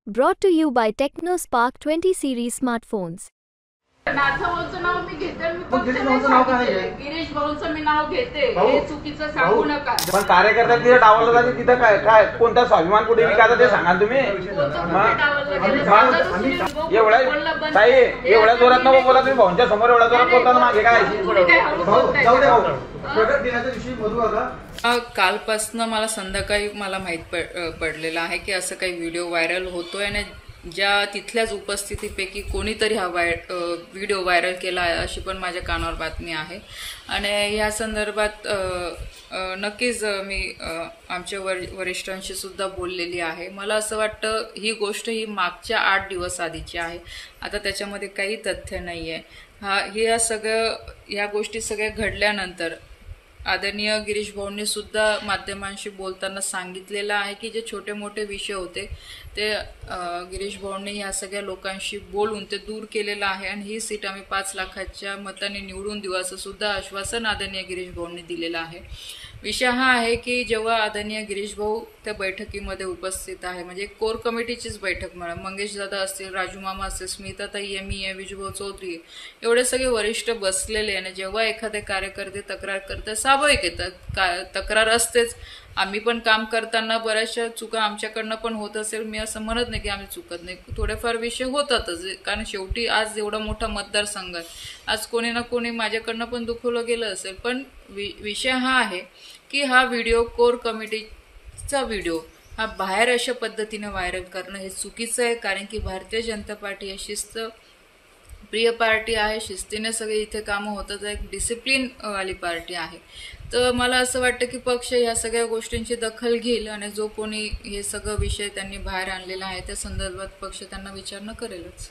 Brought to you by TechnoSpark 20 series smartphones. नाथाभाऊचं नाव मी घेते, मी पक्षाचं नाव काय आहे? गिरीश भाऊंचं मी नाव घेते, हे चुकीचं सांगू नका. पण कार्यकर्ता तिथे डावललं जाते, तिथं काय कोणता स्वाभिमान कुठे विकायचा ते सांगा तुम्ही. एवढ्या ताई एवढ्या जोरात नको बोला तुम्ही, भाऊंच्या समोर एवढ्या जोरात बोलताना मागे काय. कालपासनं मला संध्याकाळी माहित पडलेलं आहे की असं काही व्हिडिओ व्हायरल होतोय आणि ज्या तिथल्याच उपस्थितीपैकी कोणीतरी हा व्हिडिओ व्हायरल केला आहे अशी पण माझ्या कानावर बातमी आहे. आणि या संदर्भात नक्कीच मी आमच्या वरिष्ठांशी सुद्धा बोललेली आहे. मला असं वाटतं ही गोष्ट ही मागच्या 8 दिवस आधीची आहे. आता त्याच्यामध्ये काही तथ्य नाही आहे. या गोष्टी सगळ्या घडल्यानंतर आदरणीय गिरीश भाऊंनी सुद्धा माध्यमांशी बोलताना सांगितलेलं आहे की जे छोटे मोठे विषय होते ते गिरीश भाऊंनी ह्या सगळ्या लोकांशी बोलून ते दूर केलेलं आहे आणि ही सीट आम्ही 5 लाखाच्या मताने निवडून देऊ असं सुद्धा आश्वासन आदरणीय गिरीश भाऊंनी दिलेलं आहे. विषय हा आहे की जेव्हा आदरणीय गिरीश भाऊ त्या बैठकीमध्ये उपस्थित आहे, म्हणजे कोर कमिटीचीच बैठक म्हणा, मंगेश दादा असतील, राजू मामा असतील, स्मिताताई आहे, विजूभाऊ चौधरी, एवढे सगळे वरिष्ठ बसलेले. आणि जेव्हा एखादे कार्यकर्ते तक्रार करतात, स्वाभाविक येतात, तक्रार असतेच. आम्ही पण काम करताना बऱ्याचशा चुका आमच्याकडनं पण होत असेल, मी असं म्हणत नाही की आम्ही चुकत नाही, थोडेफार विषय होतातच. कारण शेवटी आज एवढा मोठा मतदारसंघ आहे, आज कोणी ना कोणी माझ्याकडनं पण दुखवलं गेलं असेल. पण विषय हा आहे की हा व्हिडिओ कोर कमिटीचा व्हिडिओ हा बाहेर अशा पद्धतीने व्हायरल करणं हे चुकीचं आहे. कारण की भारतीय जनता पार्टी ही शिस्त प्रिय पार्टी आहे, शिस्तीने सगळे इथे कामं होतात, एक डिसिप्लिन वाली पार्टी आहे. तर मला असं वाटतं की पक्ष ह्या सगळ्या गोष्टींची दखल घेईल आणि जो कोणी हे सगळं विषय त्यांनी बाहेर आणलेला आहे त्या संदर्भात पक्ष त्यांना विचारणा करेलच.